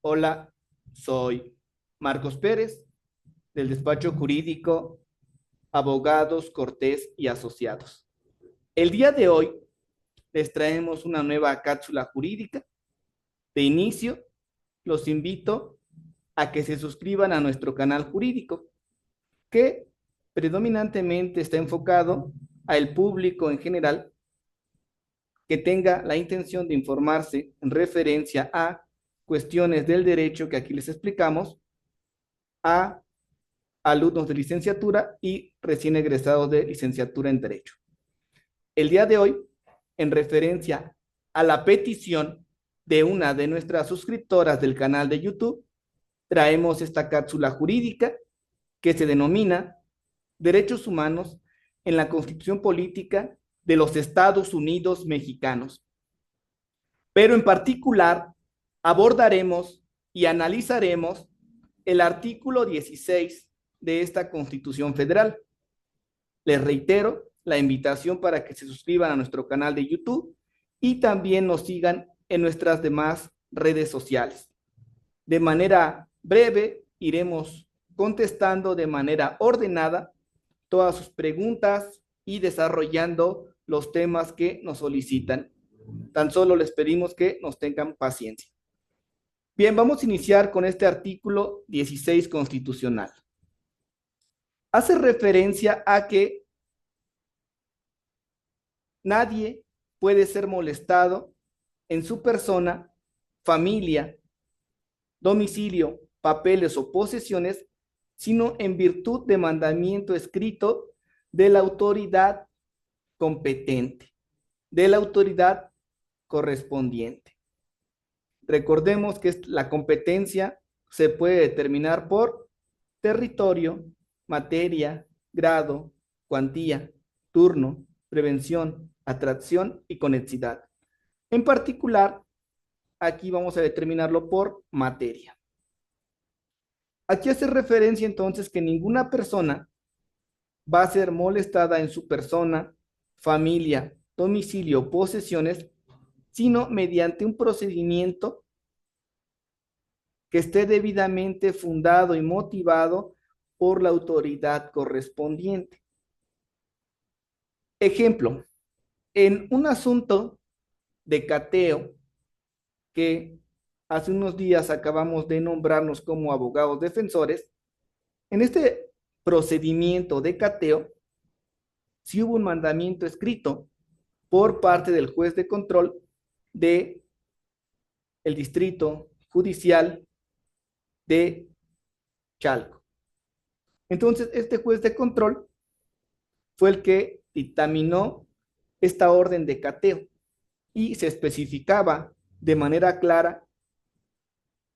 Hola, soy Marcos Pérez, del despacho jurídico Abogados Cortés y Asociados. El día de hoy les traemos una nueva cápsula jurídica. De inicio, los invito a que se suscriban a nuestro canal jurídico, que predominantemente está enfocado al público en general que tenga la intención de informarse en referencia a cuestiones del derecho que aquí les explicamos, a alumnos de licenciatura y recién egresados de licenciatura en Derecho. El día de hoy, en referencia a la petición de una de nuestras suscriptoras del canal de YouTube, traemos esta cápsula jurídica que se denomina Derechos Humanos en la Constitución Política de los Estados Unidos Mexicanos. Pero en particular, abordaremos y analizaremos el artículo 16 de esta Constitución Federal. Les reitero la invitación para que se suscriban a nuestro canal de YouTube y también nos sigan en nuestras demás redes sociales. De manera breve, iremos contestando de manera ordenada todas sus preguntas y desarrollando los temas que nos solicitan. Tan solo les pedimos que nos tengan paciencia. Bien, vamos a iniciar con este artículo 16 constitucional. Hace referencia a que nadie puede ser molestado en su persona, familia, domicilio, papeles o posesiones, sino en virtud de mandamiento escrito de la autoridad competente, de la autoridad correspondiente. Recordemos que la competencia se puede determinar por territorio, materia, grado, cuantía, turno, prevención, atracción y conexidad. En particular, aquí vamos a determinarlo por materia. Aquí hace referencia entonces que ninguna persona va a ser molestada en su persona, familia, domicilio o posesiones, sino mediante un procedimiento que esté debidamente fundado y motivado por la autoridad correspondiente. Ejemplo, en un asunto de cateo que hace unos días acabamos de nombrarnos como abogados defensores, en este procedimiento de cateo, sí hubo un mandamiento escrito por parte del juez de control de el distrito judicial de Chalco. Entonces, este juez de control fue el que dictaminó esta orden de cateo y se especificaba de manera clara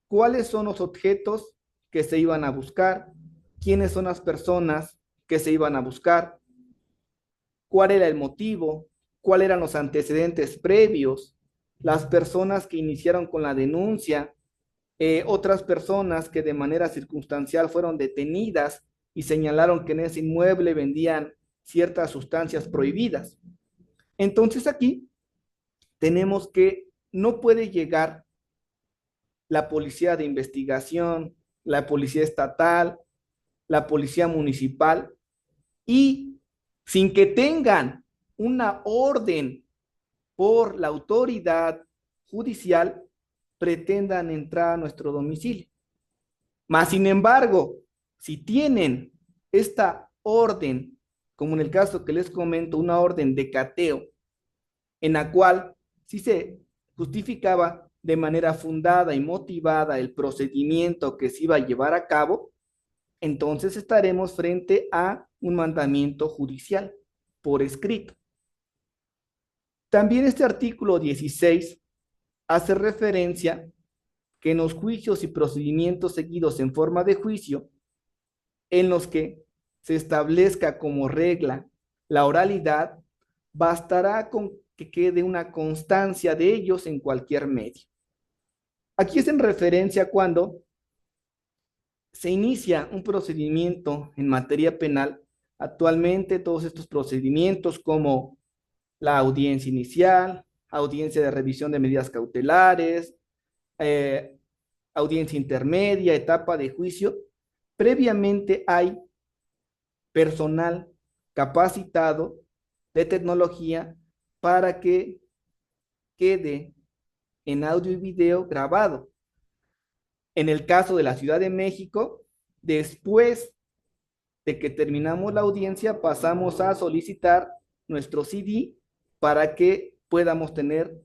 cuáles son los objetos que se iban a buscar, quiénes son las personas que se iban a buscar, cuál era el motivo, cuáles eran los antecedentes previos, las personas que iniciaron con la denuncia, otras personas que de manera circunstancial fueron detenidas y señalaron que en ese inmueble vendían ciertas sustancias prohibidas. Entonces aquí tenemos que no puede llegar la policía de investigación, la policía estatal, la policía municipal y sin que tengan una orden por la autoridad judicial, pretendan entrar a nuestro domicilio. Mas, sin embargo, si tienen esta orden, como en el caso que les comento, una orden de cateo, en la cual sí se justificaba de manera fundada y motivada el procedimiento que se iba a llevar a cabo, entonces estaremos frente a un mandamiento judicial por escrito. También este artículo 16 hace referencia que en los juicios y procedimientos seguidos en forma de juicio, en los que se establezca como regla la oralidad, bastará con que quede una constancia de ellos en cualquier medio. Aquí es en referencia cuando se inicia un procedimiento en materia penal. Actualmente todos estos procedimientos como la audiencia inicial, audiencia de revisión de medidas cautelares, eh, audiencia intermedia, etapa de juicio, previamente hay personal capacitado de tecnología para que quede en audio y video grabado. En el caso de la Ciudad de México, después de que terminamos la audiencia, pasamos a solicitar nuestro CD para que podamos tener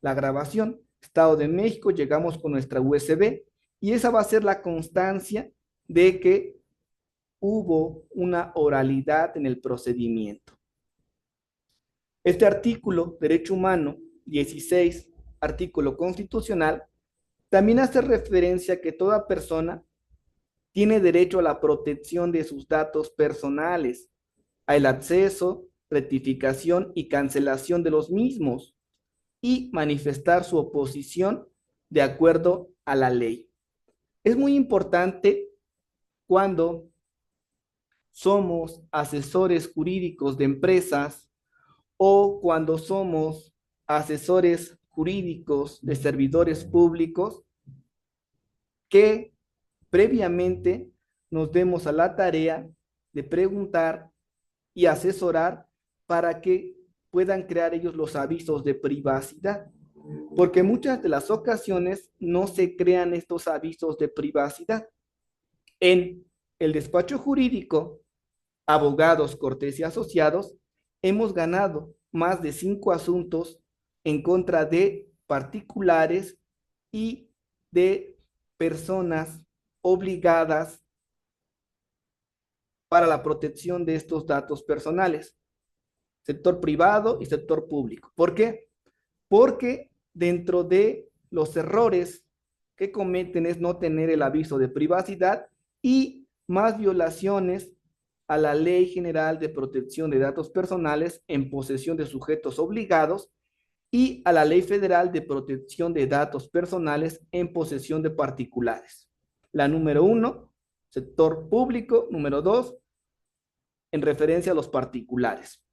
la grabación. Estado de México, llegamos con nuestra USB y esa va a ser la constancia de que hubo una oralidad en el procedimiento. Este artículo, Derecho Humano 16, artículo constitucional, también hace referencia a que toda persona tiene derecho a la protección de sus datos personales, al acceso, rectificación y cancelación de los mismos y manifestar su oposición de acuerdo a la ley. Es muy importante cuando somos asesores jurídicos de empresas o cuando somos asesores jurídicos de servidores públicos que previamente nos demos a la tarea de preguntar y asesorar para que puedan crear ellos los avisos de privacidad, porque muchas de las ocasiones no se crean estos avisos de privacidad. En el despacho jurídico, abogados, cortes y asociados, hemos ganado más de 5 asuntos en contra de particulares y de personas obligadas para la protección de estos datos personales, sector privado y sector público. ¿Por qué? Porque dentro de los errores que cometen es no tener el aviso de privacidad y más violaciones a la Ley General de Protección de Datos Personales en posesión de sujetos obligados y a la Ley Federal de Protección de Datos Personales en posesión de particulares. La número 1, sector público; número 2, en referencia a los particulares.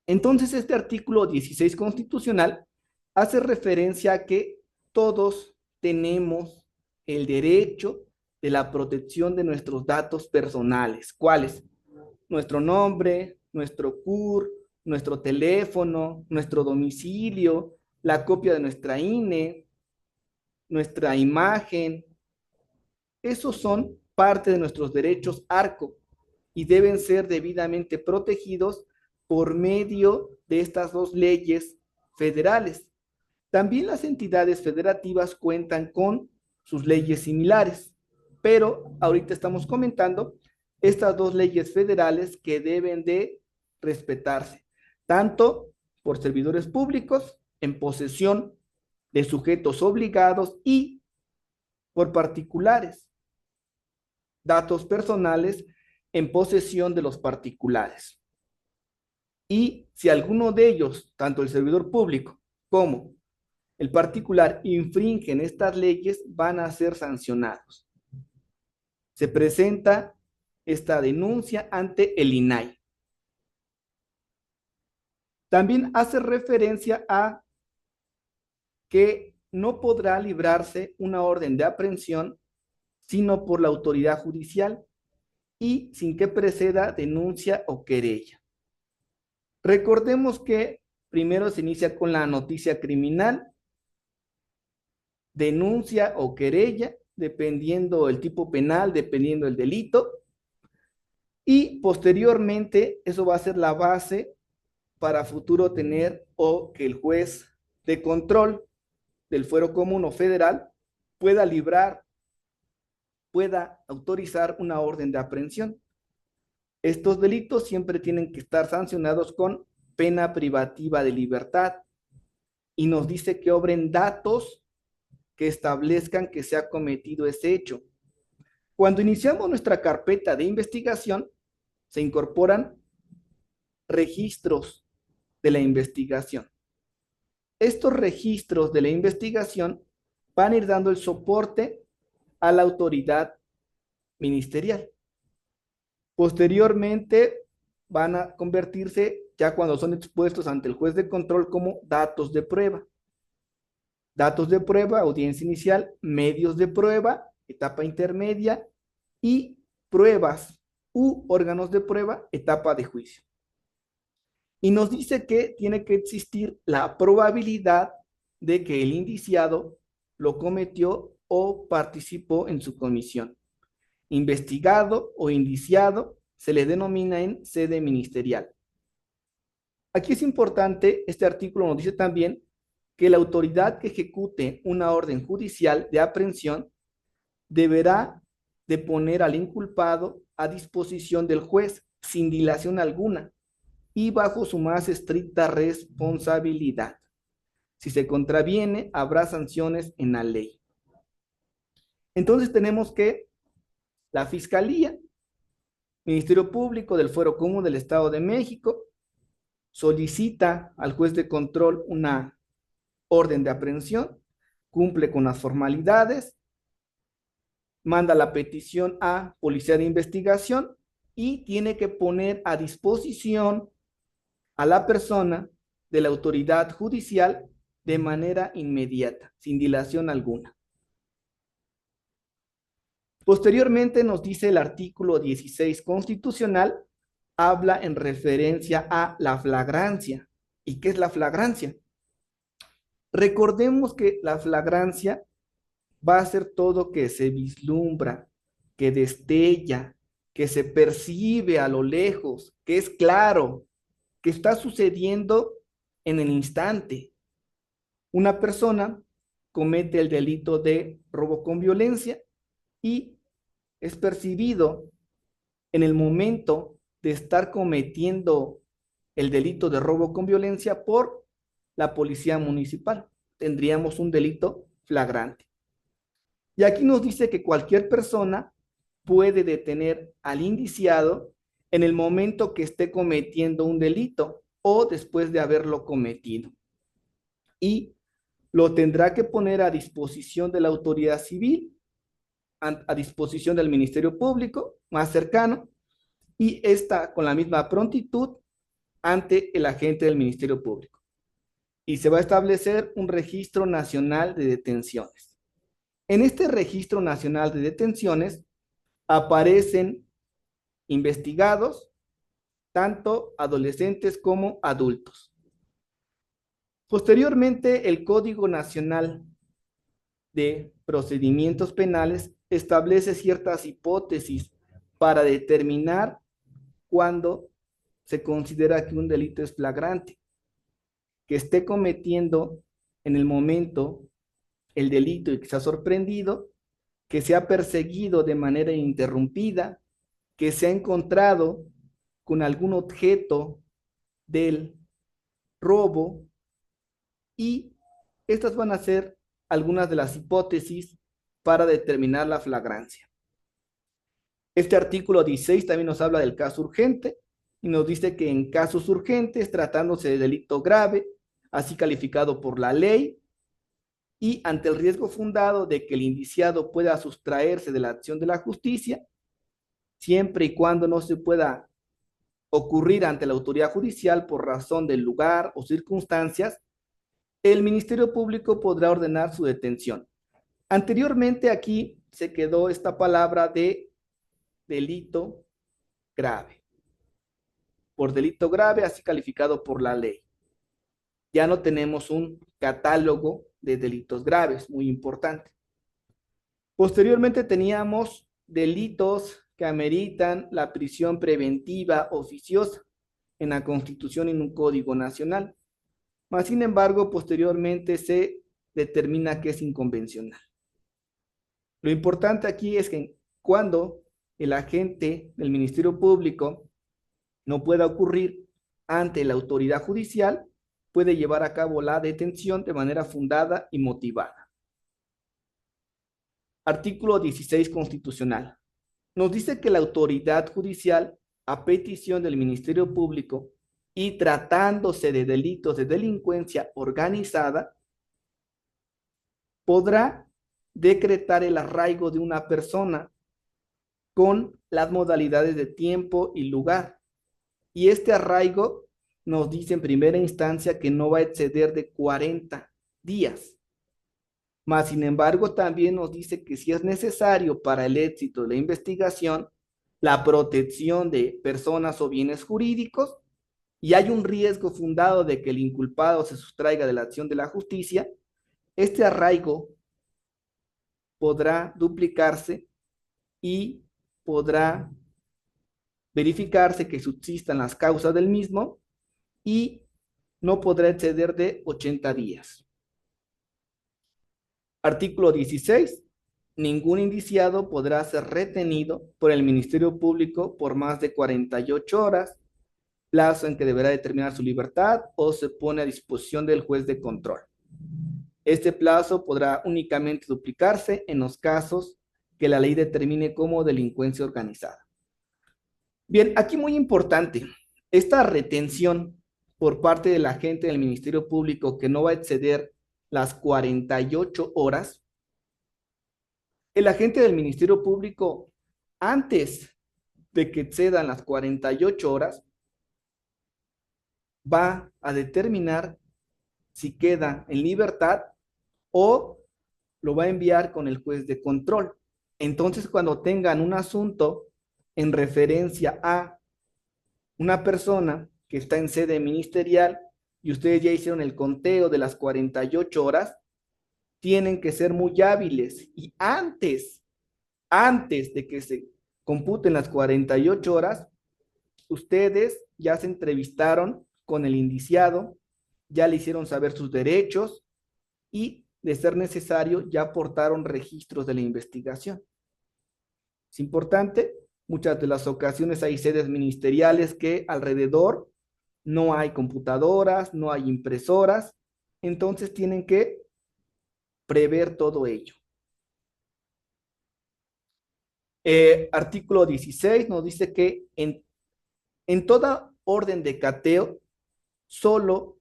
Entonces, este artículo 16 constitucional hace referencia a que todos tenemos el derecho de la protección de nuestros datos personales. ¿Cuáles? Nuestro nombre, nuestro CUR, nuestro teléfono, nuestro domicilio, la copia de nuestra INE, nuestra imagen. Esos son parte de nuestros derechos ARCO y deben ser debidamente protegidos por medio de estas dos leyes federales. También las entidades federativas cuentan con sus leyes similares, pero ahorita estamos comentando estas dos leyes federales que deben de respetarse, tanto por servidores públicos en posesión de sujetos obligados y por particulares, datos personales en posesión de los particulares. Y si alguno de ellos, tanto el servidor público como el particular, infringen estas leyes, van a ser sancionados. Se presenta esta denuncia ante el INAI. También hace referencia a que no podrá librarse una orden de aprehensión sino por la autoridad judicial y sin que preceda denuncia o querella. Recordemos que primero se inicia con la noticia criminal, denuncia o querella, dependiendo el tipo penal, dependiendo el delito, y posteriormente eso va a ser la base para futuro tener o que el juez de control del fuero común o federal pueda librar, pueda autorizar una orden de aprehensión. Estos delitos siempre tienen que estar sancionados con pena privativa de libertad y nos dice que obren datos que establezcan que se ha cometido ese hecho. Cuando iniciamos nuestra carpeta de investigación, se incorporan registros de la investigación. Estos registros de la investigación van a ir dando el soporte a la autoridad ministerial. Posteriormente van a convertirse, ya cuando son expuestos ante el juez de control, como datos de prueba. datos de prueba, audiencia inicial, medios de prueba, etapa intermedia y pruebas u órganos de prueba, etapa de juicio. Y nos dice que tiene que existir la probabilidad de que el indiciado lo cometió o participó en su comisión. Investigado o indiciado se le denomina en sede ministerial. Aquí es importante, este artículo nos dice también que la autoridad que ejecute una orden judicial de aprehensión deberá de poner al inculpado a disposición del juez sin dilación alguna y bajo su más estricta responsabilidad. Si se contraviene, habrá sanciones en la ley. Entonces tenemos que la Fiscalía, Ministerio Público del Fuero Común del Estado de México, solicita al juez de control una orden de aprehensión, cumple con las formalidades, manda la petición a Policía de Investigación y tiene que poner a disposición a la persona de la autoridad judicial de manera inmediata, sin dilación alguna. Posteriormente nos dice el artículo 16 constitucional, habla en referencia a la flagrancia. ¿Y qué es la flagrancia? Recordemos que la flagrancia va a ser todo que se vislumbra, que destella, que se percibe a lo lejos, que es claro, que está sucediendo en el instante. Una persona comete el delito de robo con violencia y es percibido en el momento de estar cometiendo el delito de robo con violencia por la policía municipal. Tendríamos un delito flagrante. Y aquí nos dice que cualquier persona puede detener al indiciado en el momento que esté cometiendo un delito o después de haberlo cometido. Y lo tendrá que poner a disposición de la autoridad civil, a disposición del Ministerio Público más cercano, y esta con la misma prontitud ante el agente del Ministerio Público. Y se va a establecer un registro nacional de detenciones. En este registro nacional de detenciones aparecen investigados, tanto adolescentes como adultos. Posteriormente, el Código Nacional de Procedimientos Penales establece ciertas hipótesis para determinar cuándo se considera que un delito es flagrante, que esté cometiendo en el momento el delito y que se ha sorprendido, que se ha perseguido de manera ininterrumpida, que se ha encontrado con algún objeto del robo, y estas van a ser algunas de las hipótesis para determinar la flagrancia. Este artículo 16 también nos habla del caso urgente y nos dice que en casos urgentes, tratándose de delito grave, así calificado por la ley, y ante el riesgo fundado de que el indiciado pueda sustraerse de la acción de la justicia, siempre y cuando no se pueda ocurrir ante la autoridad judicial por razón del lugar o circunstancias, el Ministerio Público podrá ordenar su detención. Anteriormente aquí se quedó esta palabra de delito grave. Por delito grave, así calificado por la ley. Ya no tenemos un catálogo de delitos graves, muy importante. Posteriormente teníamos delitos que ameritan la prisión preventiva oficiosa en la Constitución y en un Código Nacional. Mas, sin embargo, posteriormente se determina que es inconvencional. Lo importante aquí es que cuando el agente del Ministerio Público no pueda ocurrir ante la autoridad judicial, puede llevar a cabo la detención de manera fundada y motivada. Artículo 16 constitucional. Nos dice que la autoridad judicial, a petición del Ministerio Público y tratándose de delitos de delincuencia organizada, podrá decretar el arraigo de una persona con las modalidades de tiempo y lugar. Y este arraigo nos dice en primera instancia que no va a exceder de 40 días. Mas, sin embargo, también nos dice que si es necesario para el éxito de la investigación, la protección de personas o bienes jurídicos, y hay un riesgo fundado de que el inculpado se sustraiga de la acción de la justicia, este arraigo podrá duplicarse y podrá verificarse que subsistan las causas del mismo y no podrá exceder de 80 días. Artículo 16. Ningún indiciado podrá ser retenido por el Ministerio Público por más de 48 horas, plazo en que deberá determinar su libertad o se pone a disposición del juez de control. Este plazo podrá únicamente duplicarse en los casos que la ley determine como delincuencia organizada. Bien, aquí muy importante, esta retención por parte del agente del Ministerio Público que no va a exceder las 48 horas, el agente del Ministerio Público, antes de que excedan las 48 horas, va a determinar si queda en libertad o lo va a enviar con el juez de control. Entonces, cuando tengan un asunto en referencia a una persona que está en sede ministerial y ustedes ya hicieron el conteo de las 48 horas, tienen que ser muy hábiles y antes de que se computen las 48 horas, ustedes ya se entrevistaron con el indiciado, ya le hicieron saber sus derechos y, de ser necesario, ya aportaron registros de la investigación. Es importante, muchas de las ocasiones hay sedes ministeriales que alrededor no hay computadoras, no hay impresoras, entonces tienen que prever todo ello. Artículo 16 nos dice que en toda orden de cateo solo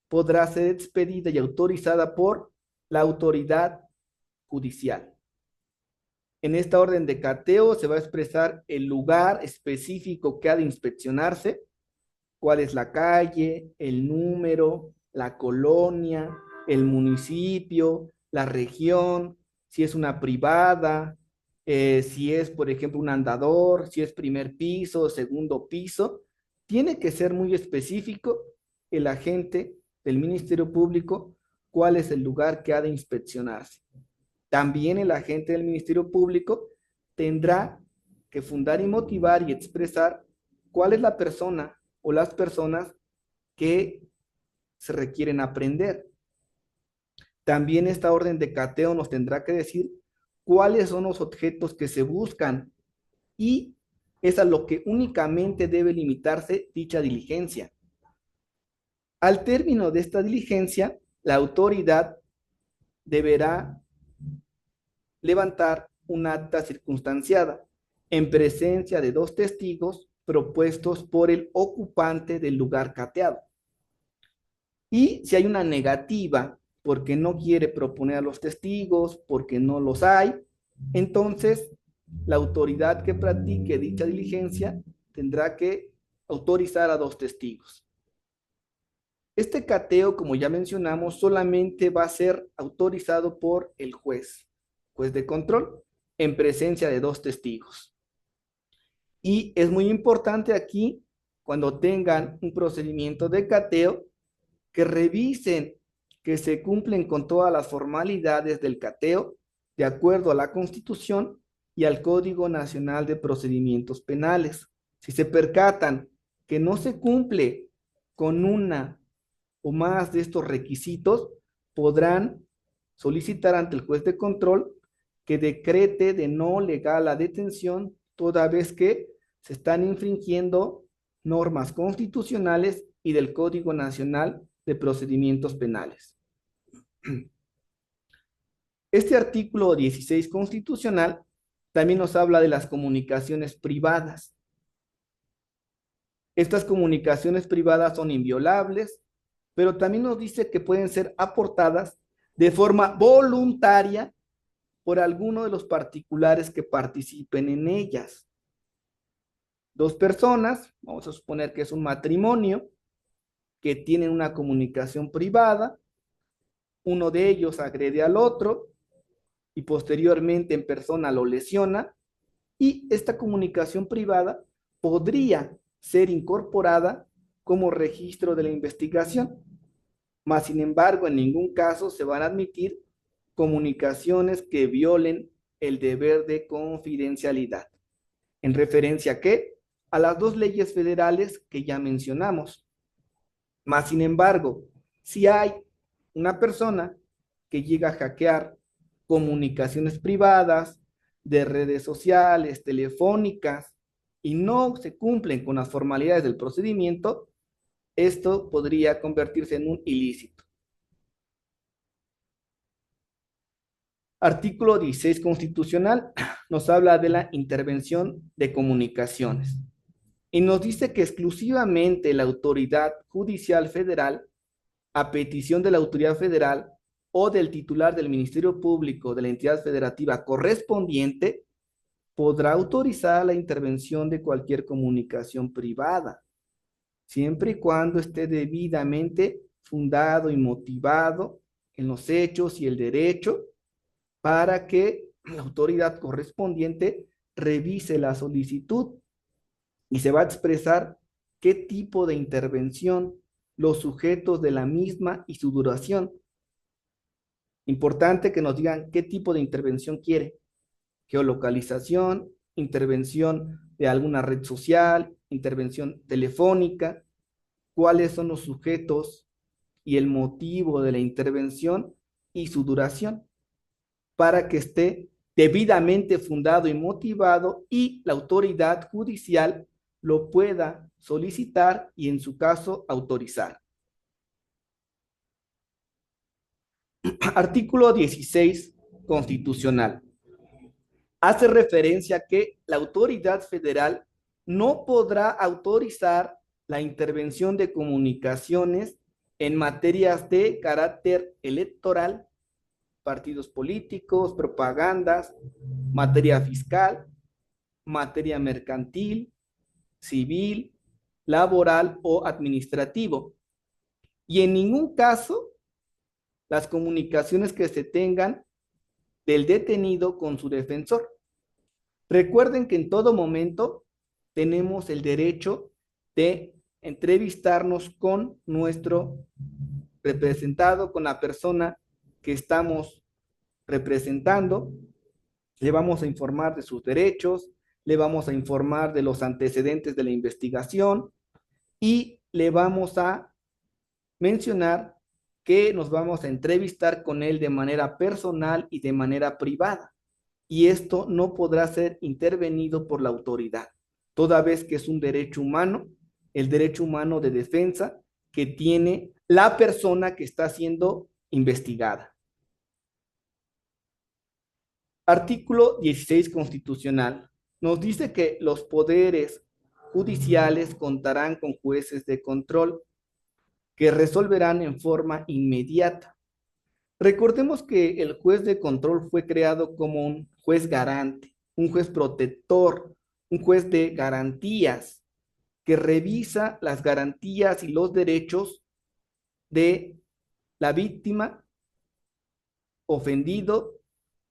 podrá ser expedida y autorizada por la autoridad judicial. En esta orden de cateo se va a expresar el lugar específico que ha de inspeccionarse, cuál es la calle, el número, la colonia, el municipio, la región, si es una privada, si es, por ejemplo, un andador, si es primer piso, segundo piso. Tiene que ser muy específico el agente del Ministerio Público cuál es el lugar que ha de inspeccionarse. También el agente del Ministerio Público tendrá que fundar y motivar y expresar cuál es la persona o las personas que se requieren aprender. También esta orden de cateo nos tendrá que decir cuáles son los objetos que se buscan y es a lo que únicamente debe limitarse dicha diligencia. Al término de esta diligencia, la autoridad deberá levantar un acta circunstanciada en presencia de 2 testigos propuestos por el ocupante del lugar cateado. Y si hay una negativa porque no quiere proponer a los testigos, porque no los hay, entonces la autoridad que practique dicha diligencia tendrá que autorizar a 2 testigos. Este cateo, como ya mencionamos, solamente va a ser autorizado por el juez de control, en presencia de 2 testigos. Y es muy importante aquí, cuando tengan un procedimiento de cateo, que revisen que se cumplen con todas las formalidades del cateo de acuerdo a la Constitución y al Código Nacional de Procedimientos Penales. Si se percatan que no se cumple con una o más de estos requisitos, podrán solicitar ante el juez de control que decrete de no legal la detención, toda vez que se están infringiendo normas constitucionales y del Código Nacional de Procedimientos Penales. Este artículo 16 constitucional también nos habla de las comunicaciones privadas. Estas comunicaciones privadas son inviolables, pero también nos dice que pueden ser aportadas de forma voluntaria por alguno de los particulares que participen en ellas. 2 personas, vamos a suponer que es un matrimonio, que tienen una comunicación privada, uno de ellos agrede al otro y posteriormente en persona lo lesiona, y esta comunicación privada podría ser incorporada como registro de la investigación. Mas, sin embargo, en ningún caso se van a admitir comunicaciones que violen el deber de confidencialidad. ¿En referencia a qué? A las dos leyes federales que ya mencionamos. Mas, sin embargo, si hay una persona que llega a hackear comunicaciones privadas de redes sociales, telefónicas, y no se cumplen con las formalidades del procedimiento, esto podría convertirse en un ilícito. Artículo 16 constitucional nos habla de la intervención de comunicaciones y nos dice que exclusivamente la autoridad judicial federal, a petición de la autoridad federal o del titular del Ministerio Público de la entidad federativa correspondiente, podrá autorizar la intervención de cualquier comunicación privada, siempre y cuando esté debidamente fundado y motivado en los hechos y el derecho, para que la autoridad correspondiente revise la solicitud y se va a expresar qué tipo de intervención, los sujetos de la misma y su duración. Importante que nos digan qué tipo de intervención quiere. Geolocalización, intervención de alguna red social, intervención telefónica, cuáles son los sujetos y el motivo de la intervención y su duración, para que esté debidamente fundado y motivado y la autoridad judicial lo pueda solicitar y en su caso autorizar. Artículo 16 constitucional. Hace referencia a que la autoridad federal no podrá autorizar la intervención de comunicaciones en materias de carácter electoral, partidos políticos, propagandas, materia fiscal, materia mercantil, civil, laboral o administrativo. Y en ningún caso las comunicaciones que se tengan del detenido con su defensor. Recuerden que en todo momento tenemos el derecho de entrevistarnos con nuestro representado, con la persona que estamos representando. Le vamos a informar de sus derechos, le vamos a informar de los antecedentes de la investigación y le vamos a mencionar que nos vamos a entrevistar con él de manera personal y de manera privada. Y esto no podrá ser intervenido por la autoridad, toda vez que es un derecho humano, el derecho humano de defensa que tiene la persona que está siendo investigada. Artículo 16 constitucional nos dice que los poderes judiciales contarán con jueces de control que resolverán en forma inmediata. Recordemos que el juez de control fue creado como un juez garante, un juez protector, un juez de garantías, que revisa las garantías y los derechos de la víctima, ofendido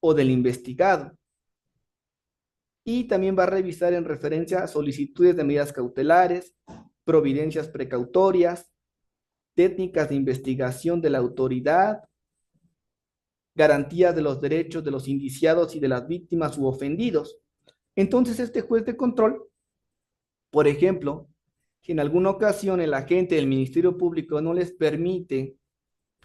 o del investigado. Y también va a revisar en referencia a solicitudes de medidas cautelares, providencias precautorias, técnicas de investigación de la autoridad, garantías de los derechos de los indiciados y de las víctimas u ofendidos. Entonces, este juez de control, por ejemplo, si en alguna ocasión el agente del Ministerio Público no les permite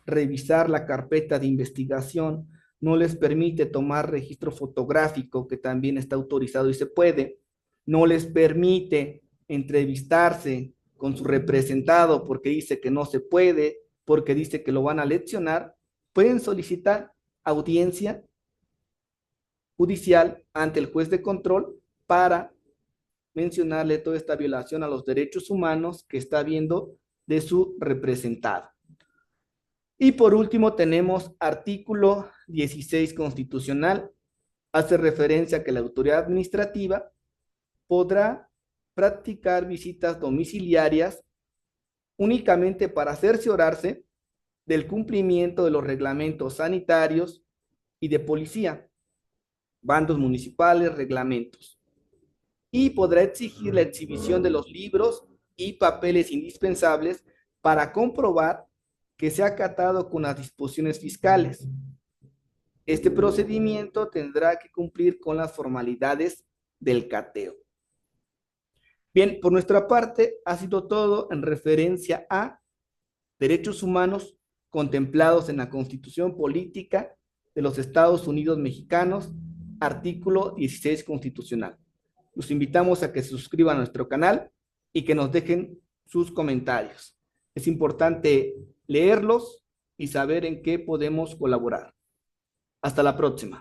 revisar la carpeta de investigación, no les permite tomar registro fotográfico, que también está autorizado y se puede, no les permite entrevistarse con su representado porque dice que no se puede, porque dice que lo van a leccionar, pueden solicitar audiencia judicial ante el juez de control para mencionarle toda esta violación a los derechos humanos que está viendo de su representado. Y por último tenemos artículo 16 constitucional, hace referencia a que la autoridad administrativa podrá practicar visitas domiciliarias únicamente para cerciorarse del cumplimiento de los reglamentos sanitarios y de policía, bandos municipales, reglamentos, y podrá exigir la exhibición de los libros y papeles indispensables para comprobar que se ha acatado con las disposiciones fiscales. Este procedimiento tendrá que cumplir con las formalidades del cateo. Bien, por nuestra parte ha sido todo en referencia a derechos humanos contemplados en la Constitución Política de los Estados Unidos Mexicanos, artículo 16 constitucional. Los invitamos a que se suscriban a nuestro canal y que nos dejen sus comentarios. Es importante leerlos y saber en qué podemos colaborar. Hasta la próxima.